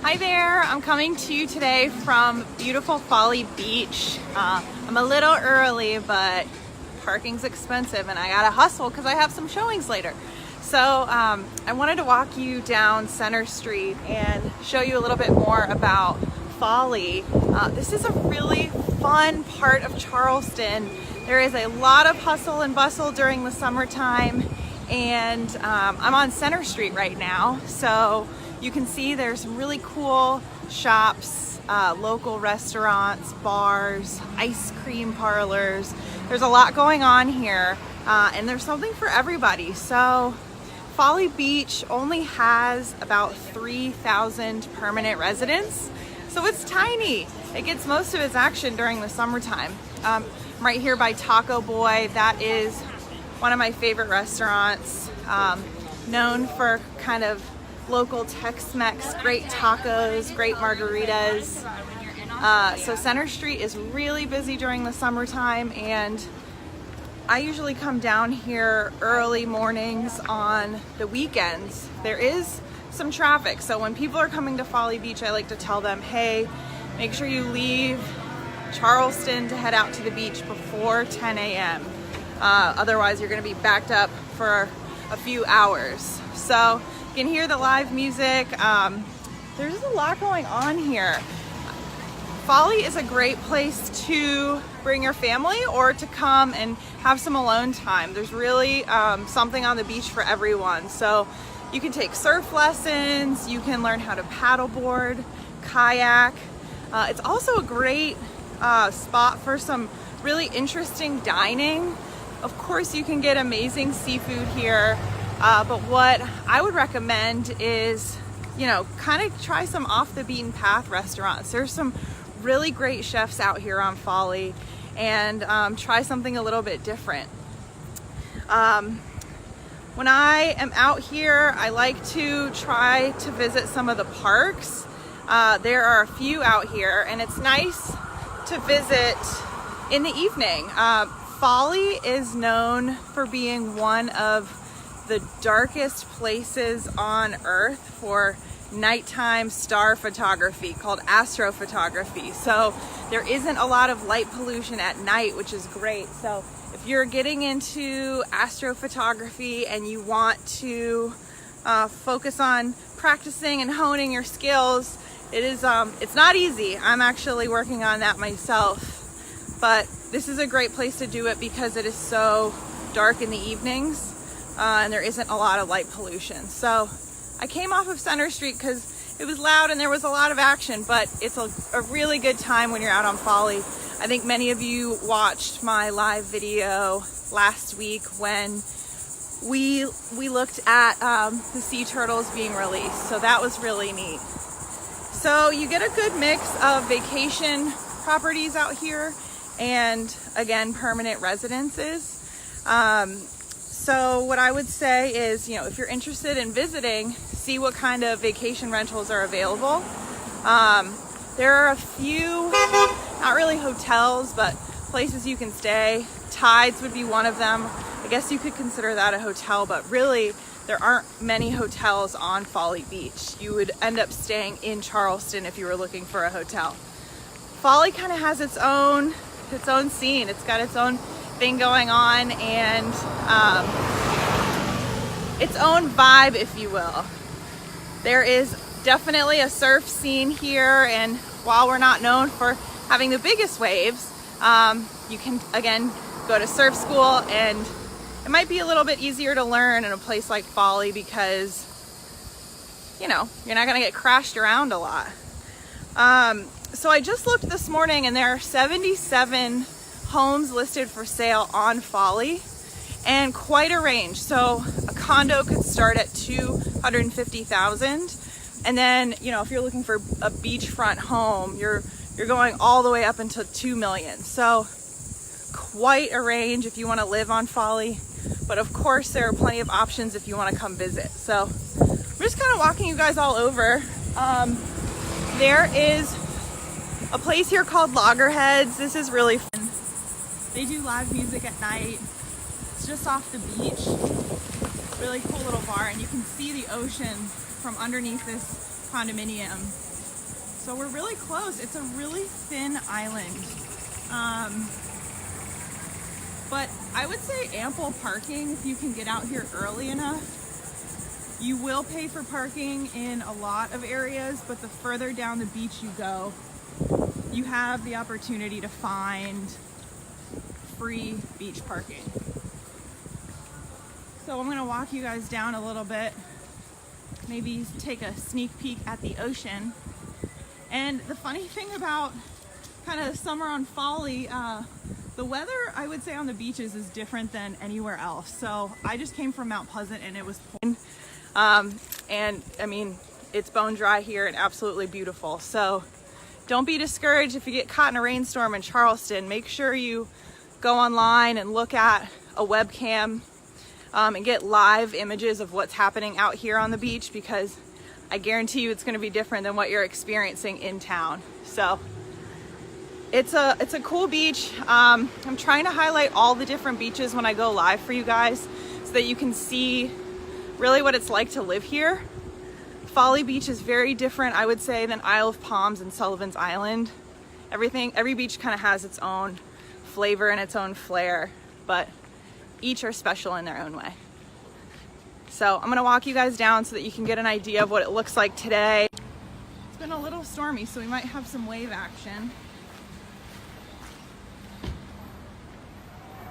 Hi there, I'm coming to you today from beautiful Folly Beach. I'm a little early, but parking's expensive and I gotta hustle because I have some showings later. So I wanted to walk you down Center Street and show you a little bit more about Folly. This is a really fun part of Charleston. There is a lot of hustle and bustle during the summertime, and I'm on Center Street right now. So you can see there's some really cool shops, local restaurants, bars, ice cream parlors. There's a lot going on here, and there's something for everybody. So Folly Beach only has about 3,000 permanent residents, so it's tiny. It gets most of its action during the summertime. I'm right here by Taco Boy. That is one of my favorite restaurants, known for kind of local Tex-Mex, great tacos, great margaritas. So Center Street is really busy during the summertime, and I usually come down here early mornings on the weekends. There is some traffic, so when people are coming to Folly Beach, I like to tell them, hey, make sure you leave Charleston to head out to the beach before 10 a.m. Otherwise, you're gonna be backed up for a few hours. So you can hear the live music. There's a lot going on here. Folly is a great place to bring your family or to come and have some alone time. There's really something on the beach for everyone. So you can take surf lessons, you can learn how to paddleboard, kayak. It's also a great spot for some really interesting dining. Of course, you can get amazing seafood here. But what I would recommend is, kind of try some off the beaten path restaurants. There's some really great chefs out here on Folly, and try something a little bit different. When I am out here, I like to try to visit some of the parks. There are a few out here, and it's nice to visit in the evening. Folly is known for being one of the darkest places on Earth for nighttime star photography, called astrophotography. So there isn't a lot of light pollution at night, which is great. So if you're getting into astrophotography and you want to focus on practicing and honing your skills, it's not easy. I'm actually working on that myself, but this is a great place to do it because it is so dark in the evenings. And there isn't a lot of light pollution. So I came off of Center Street because it was loud and there was a lot of action, but it's a really good time when you're out on Folly. I think many of you watched my live video last week when we looked at the sea turtles being released. So that was really neat. So you get a good mix of vacation properties out here and, again, permanent residences. So what I would say is, if you're interested in visiting, see what kind of vacation rentals are available. There are a few, not really hotels, but places you can stay. Tides would be one of them. I guess you could consider that a hotel, but really there aren't many hotels on Folly Beach. You would end up staying in Charleston if you were looking for a hotel. Folly kind of has its own scene. It's got its own thing going on, and its own vibe, if you will. There is definitely a surf scene here, and while we're not known for having the biggest waves, you can again go to surf school, and it might be a little bit easier to learn in a place like Folly because you're not going to get crashed around a lot. So I just looked this morning, and there are 77 homes listed for sale on Folly, and quite a range. So a condo could start at $250,000, and then if you're looking for a beachfront home, you're going all the way up into $2 million. So quite a range if you want to live on Folly, but of course there are plenty of options if you want to come visit. So I'm just kind of walking you guys all over. There is a place here called Loggerheads. This is really fun. They do live music at night. It's just off the beach. Really cool little bar, and you can see the ocean from underneath this condominium. So we're really close. It's a really thin island. But I would say ample parking if you can get out here early enough. You will pay for parking in a lot of areas, but the further down the beach you go, you have the opportunity to find free beach parking. So I'm gonna walk you guys down a little bit, maybe take a sneak peek at the ocean. And the funny thing about kind of summer on Folly, the weather, I would say, on the beaches is different than anywhere else. So I just came from Mount Pleasant and it was pouring. And I mean, it's bone dry here and absolutely beautiful. So don't be discouraged if you get caught in a rainstorm in Charleston. Make sure you go online and look at a webcam and get live images of what's happening out here on the beach, because I guarantee you it's going to be different than what you're experiencing in town. So it's a cool beach. I'm trying to highlight all the different beaches when I go live for you guys so that you can see really what it's like to live here. Folly Beach is very different, I would say, than Isle of Palms and Sullivan's Island. Every beach kind of has its own flavor and its own flair, but each are special in their own way. So I'm gonna walk you guys down so that you can get an idea of what it looks like today. It's been a little stormy, so we might have some wave action.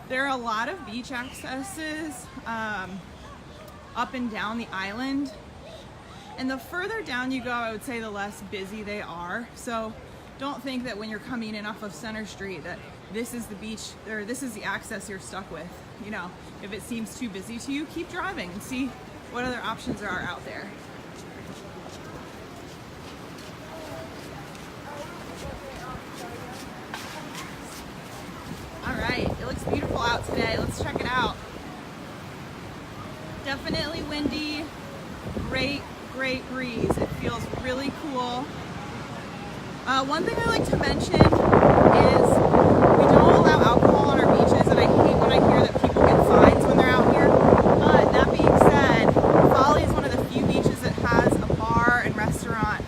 There are a lot of beach accesses up and down the island. And the further down you go, I would say the less busy they are. So don't think that when you're coming in off of Center Street that this is the beach, or this is the access you're stuck with. You know, if it seems too busy to you, keep driving and see what other options there are out there. All right, it looks beautiful out today. Let's check it out. Definitely windy, great breeze. It feels really cool. One thing I like to mention is we don't allow alcohol on our beaches, and I hate when I hear that people get fines when they're out here. But that being said, Folly is one of the few beaches that has a bar and restaurant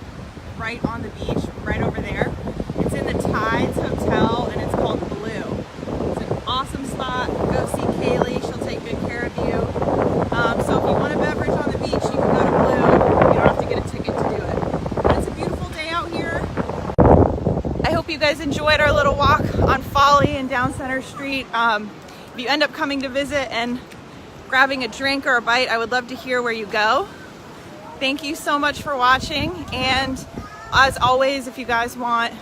right on the beach, right over there. It's in the Tides Hotel and it's called Blue. It's an awesome spot. Go see Kaylee, she'll take good care of you. So if you want a beverage on the beach, you can go to Blue. You don't have to get a ticket to do it. But it's a beautiful day out here. I hope you guys enjoyed our little walk on Folly and down Center Street. If you end up coming to visit and grabbing a drink or a bite, I would love to hear where you go. Thank you so much for watching. And as always, if you guys want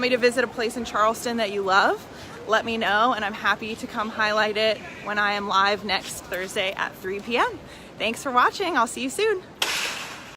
me to visit a place in Charleston that you love, let me know, and I'm happy to come highlight it when I am live next Thursday at 3 p.m. Thanks for watching. I'll see you soon.